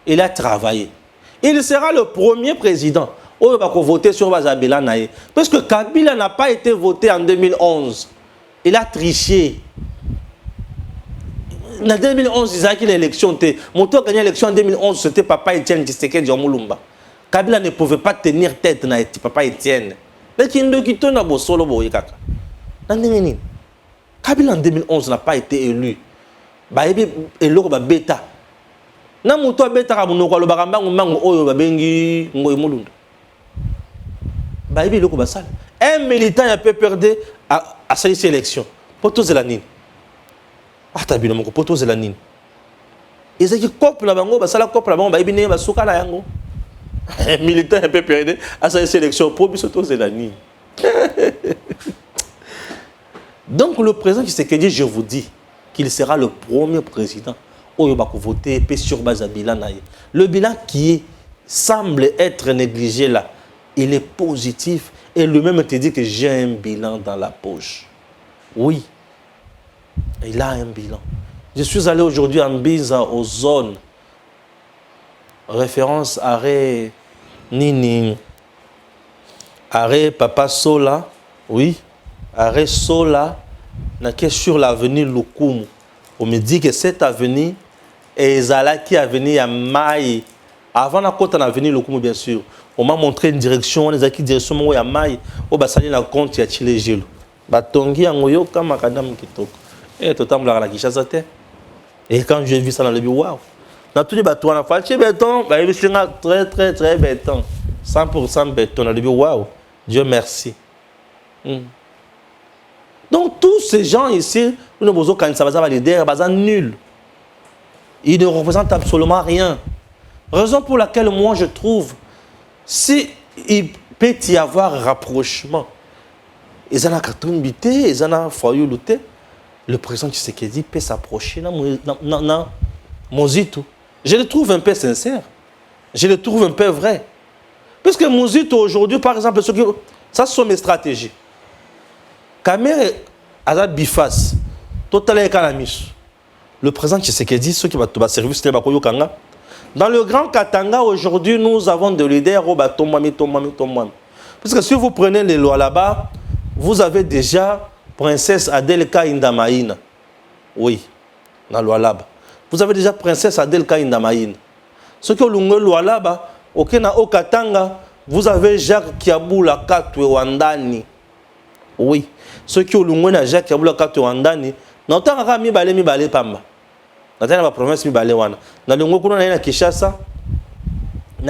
S3: il a travaillé. Il sera le premier président où il va voter sur Bazabila Naye. Parce que Kabila n'a pas été voté en 2011. Il a triché. En 2011, il a gagné l'élection. Moto a gagné l'élection en 2011, c'était Papa Etienne Tshisekedi Mulumba. Kabila ne pouvait pas tenir tête à Papa Etienne. Kabila en 2011 n'a pas été élu. Beta. Na muto beta munoko lo bagamba mango oyo babengi ngoy mulundu. Baibi loko basal. Un militant a peu perdu à cette élection. Poto zelanine. Atabino moko poto zelanine. Ezaki couple na bango basala couple na bango baibi ne basuka na yango. Un militant a peu perdu à cette élection pour bisoto zelanine. Donc le président Tshisekedi, je vous dis qu'il sera le premier président où il va voter sur base bilan. Le bilan qui semble être négligé là, il est positif. Et lui-même te dit que j'ai un bilan dans la poche. Oui, il a un bilan. Je suis allé aujourd'hui en Biza, aux zones. Référence arrêt Nini. Arrêt Papa Sola. Oui, arrêt Sola. Sur l'avenue Lukumu. On me dit que cette avenue est qui avenue à Maï. Avant la côte en avenue Lukumu, bien sûr. On m'a montré une direction, on a qui direction où il y a Maï. Au Bassali na compte, il y a Chile Gilo. Batongi en Oyo, comme Makadam Kitoko. Et tout le temps, la Kishasa. Et quand j'ai vu ça dans le bureau, waouh! Dans tous les bateaux, on a fait béton, très, très béton. 100% béton dans le bureau, waouh! Dieu merci. Donc, tous ces gens ici, nous ne pouvons pas leader, ils nul. Ils ne représentent absolument rien. Raison pour laquelle, moi, je trouve, si il peut y avoir rapprochement, ils en ont Katombité, ils en ont Foyoulouté, le président Tshisekedi peut s'approcher dans Mozito. Je le trouve un peu sincère. Je le trouve un peu vrai. Parce que Mozito, aujourd'hui, par exemple, ça, ce sont mes stratégies. Kamere Azad Bifas, total économiste. Le président Tshisekedi, ceux qui vont servir, c'est Bakoyo Kanga. Dans le Grand Katanga, aujourd'hui, nous avons des leaders au Batomami. Parce que si vous prenez les lois là-bas, vous avez déjà Princesse Adelka Indamaïna. Oui, dans le loi là-bas. Vous avez déjà Princesse Adelka Indamaïna. Ce que le loi là-bas, au Katanga, vous avez Jacques Kiaboula Katwe Wandani. Oui. Ceux qui ont le Jacques Kiaboula Katwe Wandani, n'entend pas mi balé pamba. Dans la province mi balé wana. Dans le Ngoko na Kinshasa,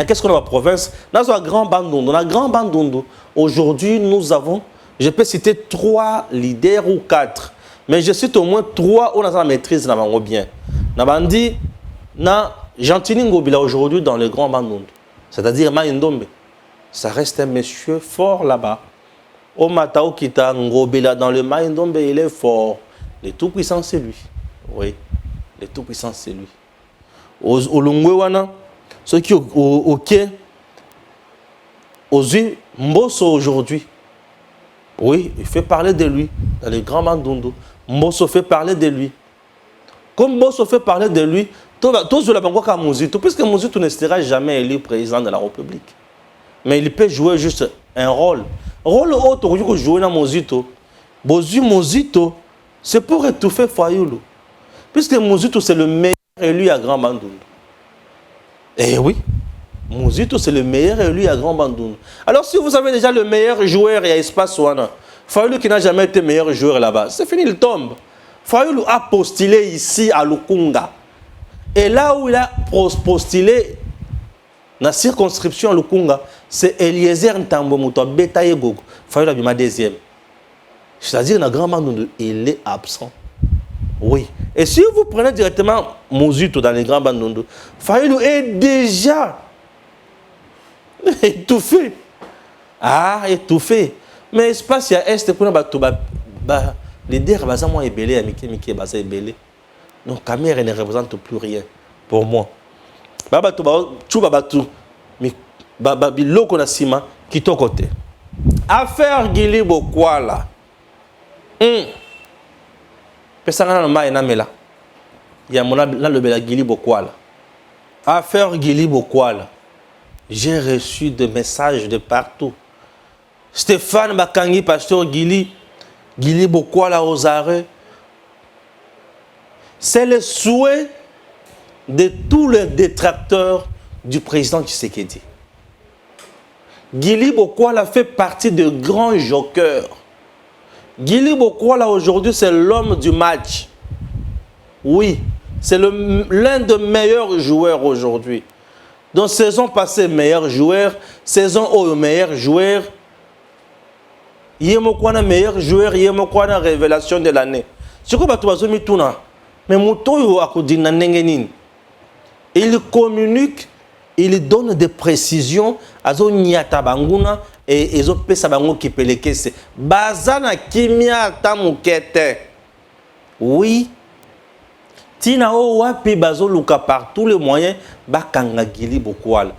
S3: qu'est-ce qu'on a la province? Dans la Grand Bandundu, aujourd'hui nous avons, je peux citer 3 leaders ou 4, mais je cite au moins 3 où on a la maîtrise dans le bien. Nabandi na Gentini Ngobila aujourd'hui dans le Grand Bandundu, c'est-à-dire Maïndombe. Ça reste un monsieur fort là-bas. Au Matao Kita Ngobila dans le Maïndombe, il est fort. Le tout-puissant, c'est lui. Oui, le tout-puissant, c'est lui. Au Lungwewana, ceux qui au quai, aux yeux, Mbosso aujourd'hui. Oui, il fait parler de lui. Dans les grands Bandundu, Mbosso fait parler de lui. Comme Mbosso fait parler de lui, tous la Bangoka Mouzito, puisque Mouzito ne sera jamais élu président de la République. Mais il peut jouer juste un rôle. Rôle autre que jouer dans Mouzito. Mouzito, c'est pour étouffer Fayoulou. Puisque Mouzito, c'est le meilleur élu à Grand Bandundu. Eh oui, Mouzito, c'est le meilleur élu à Grand Bandundu. Alors, si vous avez déjà le meilleur joueur et à Espace Wana, Fayoulou qui n'a jamais été meilleur joueur là-bas, c'est fini, il tombe. Fayoulou a postulé ici à Lukunga. Et là où il a postulé, dans la circonscription à Lukunga, c'est Eliezer Ntambo-Mouto, Betaye Gogo. Fayoulou a mis ma deuxième. C'est-à-dire, dans Grand Bandundu, il est absent. Oui. Et si vous prenez directement Mouzito dans les Grands Bandundu, Fayoulou est déjà étouffé. Ah, étouffé. Mais espace, il y a Est, les deux sont ébélés, Miki est ébélé. Donc, Kamere ne représente plus rien pour moi. Biloko na sima qui ton côté. Affaire Gili Bokwala. Pesanga na mai na mela. Ya mona na le bela Gili Bokwala. Affaire Gili Bokwala. J'ai reçu des messages de partout. Stéphane Bakangi, pasteur Gili Bokwala aux arrêts. C'est le souhait de tous les détracteurs du président Tshisekedi. Gili Bokwala fait partie de grands jokers. Gili Bokwala aujourd'hui c'est l'homme du match. Oui, c'est l'un des meilleurs joueurs aujourd'hui. Donc saison passée meilleur joueur, saison au meilleur joueur. Yemokwana meilleur joueur, Yemokwana révélation de l'année. C'est quoi Batuazomi Tuna? Mais Moutoyo Akodina Nengenin. Il communique, il donne des précisions à Zonyata Banguna et Ezopesa Bango qui peut les caisser. Bazana Kimia Tamukete. Oui. Tina o wapi bazo luka par tous les moyens bakanga Gili Bokwala.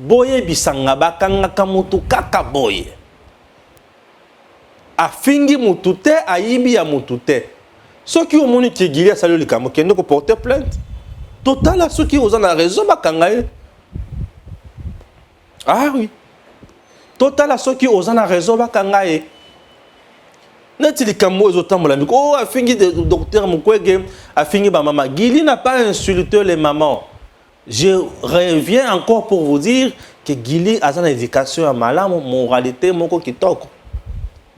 S3: boye bisanga bakanga kamutu kaka boye afingi mutute ayibi ya mutute soki omoni kigili asali likambo kende ko porter plainte total soki oza na raison bakanga ye. Ah oui, total soki oza na raison bakanga ye. Neti likambo ezotambola miko oh afingi de docteur Mukwege afingi ba maman. Gili n'a pas insulté les mamans. Je reviens encore pour vous dire que Gili a une éducation à malamu, moralité moko kitoko.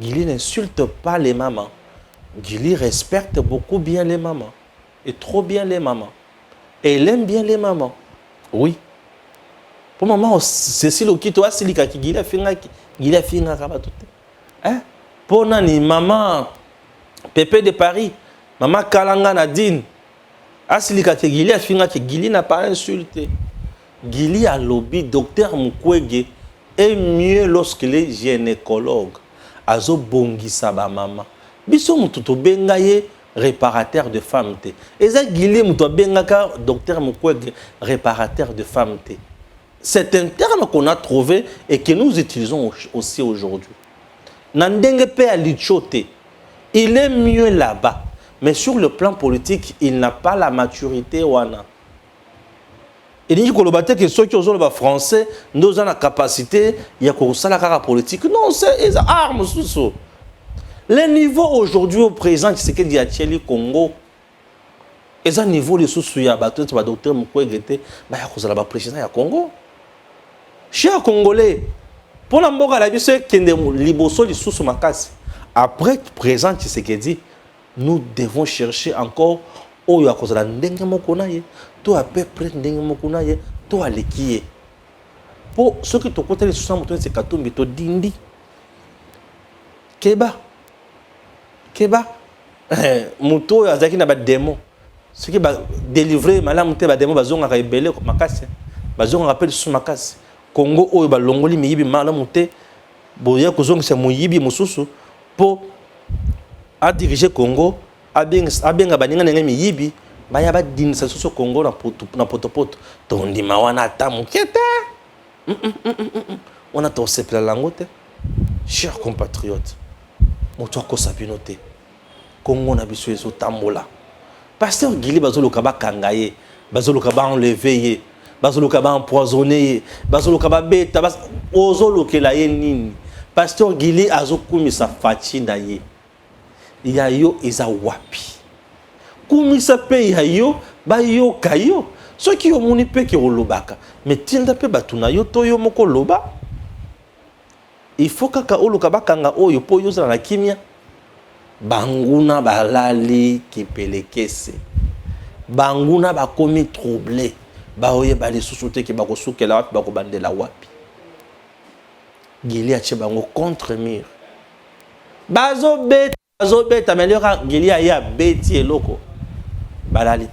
S3: Gili n'insulte pas les mamans. Gili respecte beaucoup bien les mamans et trop bien les mamans. Et elle aime bien les mamans. Oui. Pour maman Cécile Okito asilika ki Gili afinga kabatute. Hein? Pour nani maman Pépé de Paris, maman Kalanga Nadine, asilika ke Gili afinga ke Gili n'a pas insulté. Gili a lobby docteur Mukwege est mieux lorsque les gynécologues azo bongisa ba maman. Biso mutu to benga ye réparateur de femmes te. Eza Gili mutu bengaka docteur Mukwege réparateur de femmes te. C'est un terme qu'on a trouvé et que nous utilisons aussi aujourd'hui. Nandenge pe alichote. Il est mieux là-bas. Mais sur le plan politique, il n'a pas la maturité wana. Il dit que ceux qui ont français, nous avons la capacité, il y a la politique. Non, c'est des armes. Le niveau aujourd'hui au présent, c'est que dit à Tcheli Congo, et un niveau de sous ya docteur Mukwege était, bah il y a la président ya Congo. Chers Congolais, pour la mboka la biso kende liboso li sous makasi. Après présent, c'est que dit, nous devons chercher encore oyo akozala ndenge moko na ye to à peu près ndenge moko na ye to alekiye po soki to koteli sous moto c'est katumbi to dindi keba moto azaki na ba démon soki ba délivrer malamu te ba démon bazonga ka ebele makasi bazonga rappel sous makasi Congo oyo ba longoli miyibi malamu te boya kozonga se moyibi mosusu po a diriger Congo abenga baninga nenge miyibi baya ba dinisa soso Congo na potopoto tondima wana atamukete on a to sepla langote. Chers compatriotes, moto ko sapinote Congo na biso ezo tambola pasteur Gili bazoloka ba kangaye bazoloka ba enlever bazoloka ba empoisonner bazoloka ba beta ozolokela ye nini pasteur Gili azokumisa fachi na ye ya yo eza wapi kumisa pe ya yo ba yo kayo soki yo moni pe ki olobaka mais tinda pe batuna yo to yo moko loba il faut kaka oluka bakanga oyo po yo zala na kimia banguna balali kipelekese banguna bakomi troublé baoye bali susuté ki bakosukela wapi bakobandela wapi Gili a bango contre mur bazo beta meilleur Gili a beti eloko balali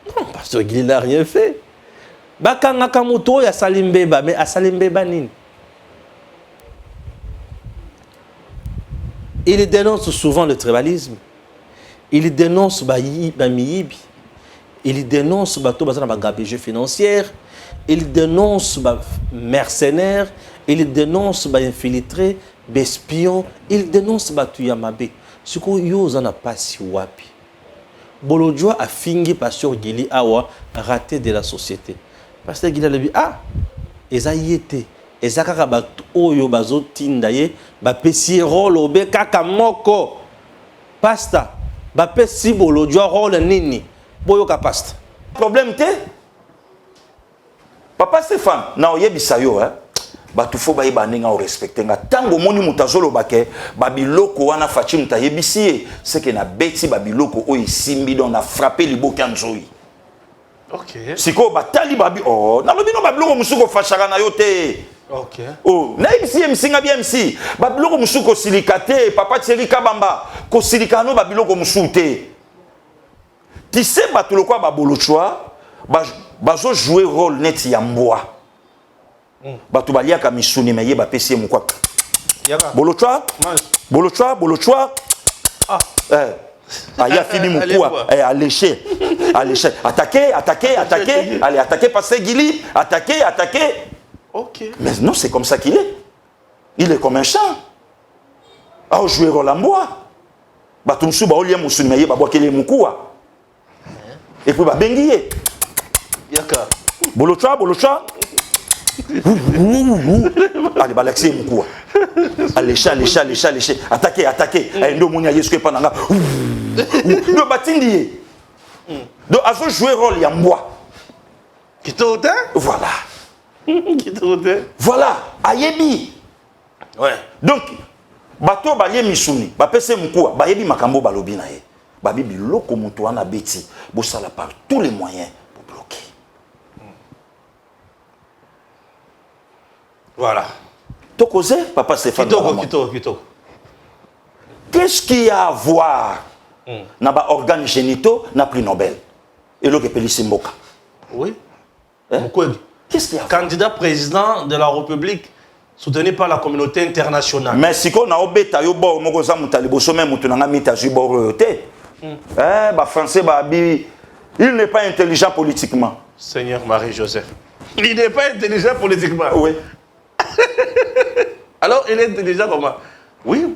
S3: non parce que Gili n'a rien fait bakanga kamuto ya salimbeba mais asalimbeba nini. Il dénonce souvent le tribalisme. Il dénonce Miyibi. Il dénonce la gabégie financière. Il dénonce mercenaires. Il dénonce infiltrés, espions. Il dénonce Tuyamabe. Ce que yo n'a pas si wapi. Bolodjoa a fini pasteur Gili Awa raté de la société. Pasteur Gili a dit ils a y été. Ezaka ba oyo bazo tinda ye ba pesi rôle obe kaka moko pasta ba pesi bolo jo rôle nini boyo ka pasta
S7: problème te papa Stéphane na oyebisa yo ba tu fo ba yeba ninga o respecter nga tango moni mutazolo bake ba biloko wana fachi mutayebisi c'est que na beti ba biloko o isimbi don na frapper liboka nzoi.
S3: OK
S7: siko batali babi na lobino ba biloko musuko fashaka na yo te.
S3: OK.
S7: Oh, na MC nga bien MC. Ba biloko musuko silikate, papa Thierry Kabamba, ko silikano ba biloko musute. Tu sais ba tuloko ba bolochwa, ba zo jouer rôle net ya mboa. Ba to balia ka misuni meye ba pesi mukwa. Bolochwa? Bolochwa. Ah. Ah, il a fini mon coup. Alléché. Alléché. Attaquer. Allez, attaquer, passer Guili. Attaquer.
S8: Ok.
S7: Mais non, c'est comme ça qu'il est. Il est comme un chat. Ah, on joue Rolambois. Bah, tout le monde, il y a mon souvenir, bah, qu'il est mon coup. Et puis, bah, benguier.
S8: Yaka.
S7: Bolocha. Allez, bah, l'accès, mon coup. Alléché. Attaquer. Allez, nous, mon y'a ce pas nanga. Le batindi. Donc, à ce jouer rôle, il y a moi.
S8: Qui t'a ôté?
S7: Voilà.
S8: Qui t'a ôté?
S7: Voilà. Ayebi.
S8: Ouais.
S7: Donc, bato balie misuni, bapese mukua, bayebi makambo balobi na ye. Babi biloko mutu wana beti, bosala par tous les moyens pour bloquer.
S8: Voilà.
S7: Tokoze, papa Stéphane.
S8: Kitoko.
S7: Qu'est-ce qu'il y a à voir na ba organes génitaux na prix Nobel? Et l'autre est Simboka.
S8: Oui.
S7: Qu'est-ce qu'il y a?
S8: Candidat président de la République soutenu par la communauté internationale.
S7: Mais si on a obéta yo bo moko za mutali boso même mutu na mita ju bo te. Ba français ba bi il n'est pas intelligent politiquement.
S8: Seigneur Marie-Joseph. Il n'est pas intelligent politiquement.
S7: Oui.
S8: Alors il est intelligent comment? Oui.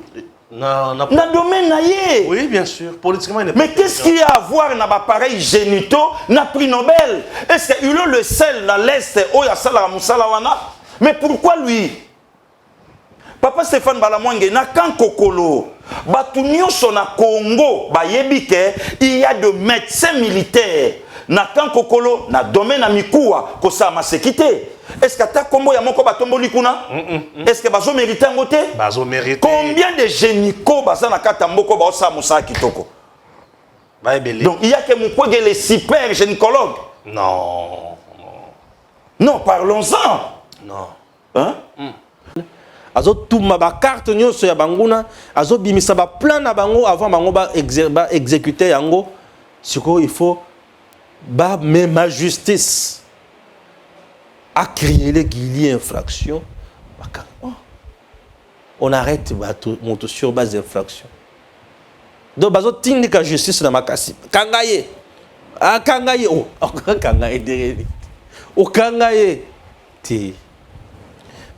S7: Na domaine naie.
S8: Oui, bien sûr. Politiquement, il n'est pas.
S7: Mais qu'est-ce qu'il y a à voir dans l'appareil génitaux na prix Nobel? Est-ce qu'il a le sel dans l'Est où il y a Salah Moussalawana? Mais pourquoi lui? Papa Stéphane Balamwange, na kan kokolo, batunyo sona Congo, ba yebike, il y a de médecins militaires. Na kan kokolo, na domaine amikuwa, kosa masekite. Est-ce que ta combo ya moko batombo likuna? Est-ce que bazo mérite un côté?
S8: Bazo mérite.
S7: Combien de génicaux basa na kata mboko ba osa musa kitoko? Donc il y a que Mukwege les super gynécologues.
S8: Non.
S7: Non, parlons-en.
S8: Non.
S7: Hein?
S3: Azo tuma ba carte nyonso ya banguna, azo bimisa ba plan na bango avant bango ba exécuter yango. Siko il faut ba même ma justice a créé les guillis infraction. On arrête moto sur base d'infraction. Donc bazo tindika justice na makasi. Kangaye. Ah kangaye oh, kangaye derrière. O kangaye ti.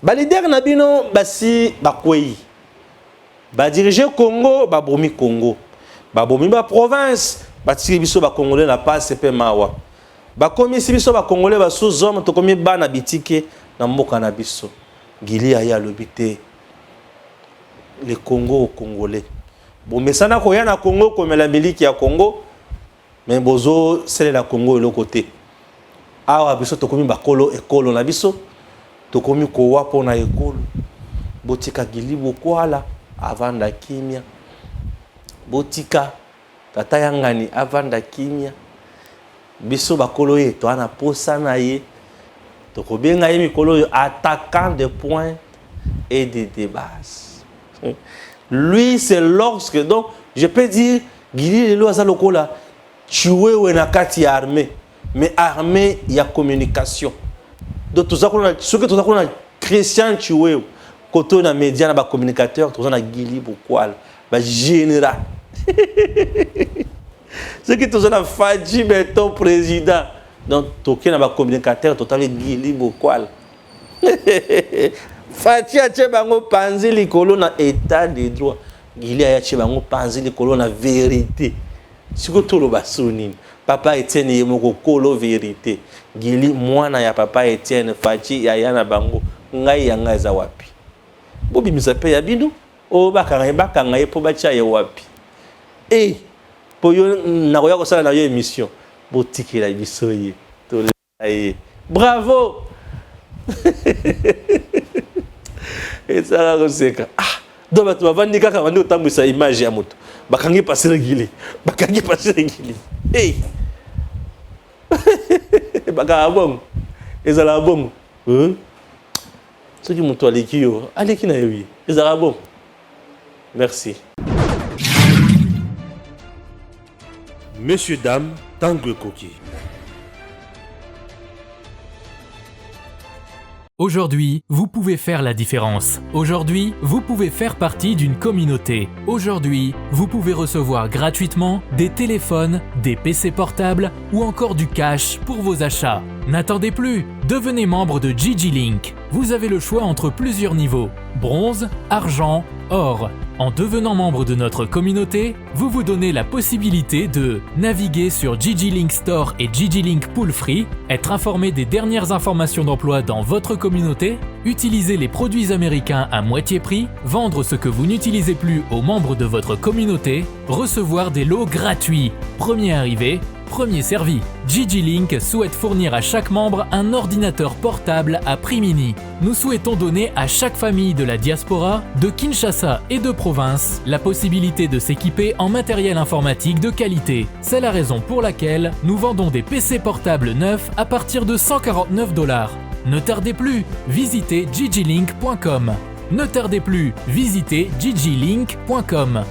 S3: Ba leader na bino basi bakwei. Ba diriger Congo, ba bomi Congo. Ba bomi ba province, ba tiri biso ba congolais na passe pe mawa. Ba komi si biso ba congolais ba sous homme to komi ba na bitike na mboka na biso. Gili aya lobité. Les Congo congolais. Bon mesana ko ya na Congo comme la miliki ya Congo. Mais bozo c'est la Congo de l'autre côté. Awa biso to komi ba kolo ekolo na biso. Tokomi kowa pona ekolo botika gili bokwala avanda kimia botika tata yangani avanda kimia biso bakolo ye to ana posa na ye tokobenga ye mikolo yo attaquant de pointe et de base. Lui c'est lorsque donc je peux dire gili lelo azalokola tué ou na kati armée mais armée il y a communication. Donc tout ça ce que tout ça qu'on a Christian tué côté na média na ba communicateur tout ça na Gili Bokwal ba général ce que tout ça na Fadji Beton président donc toké na ba communicateur total Gili Bokwal Fati a tche bango panzi likolo na état de droit Gili a tche bango panzi likolo na vérité ce que tout le basoni papa Etienne yemoko kolo vérité Gili mwana ya papa Etienne Fati ya yana bango ngai yanga za wapi bobi misape ya bino o bakanga ye po bacha ye wapi po yo na koya ko sala na yo émission botikela biso ye to ye bravo et ça va seka donc batu bavandi kaka bandi otambwisa image ya moto bakangi passer Gili baka bon ezala bon soki moto aleki yo aleki na yo ezala bon merci.
S1: Messieurs, dames, Tanguy Koki.
S2: Aujourd'hui, vous pouvez faire la différence. Aujourd'hui, vous pouvez faire partie d'une communauté. Aujourd'hui, vous pouvez recevoir gratuitement des téléphones, des PC portables ou encore du cash pour vos achats. N'attendez plus, devenez membre de GG Link. Vous avez le choix entre plusieurs niveaux: bronze, argent, or. En devenant membre de notre communauté, vous vous donnez la possibilité de naviguer sur GG Link Store et GG Link Pool Free, être informé des dernières informations d'emploi dans votre communauté, utiliser les produits américains à moitié prix, vendre ce que vous n'utilisez plus aux membres de votre communauté, recevoir des lots gratuits. Premier arrivé, premier servi. GG Link souhaite fournir à chaque membre un ordinateur portable à prix mini. Nous souhaitons donner à chaque famille de la diaspora, de Kinshasa et de province la possibilité de s'équiper en matériel informatique de qualité. C'est la raison pour laquelle nous vendons des PC portables neufs à partir de 149 $. Ne tardez plus, visitez gglink.com. Ne tardez plus, visitez gglink.com.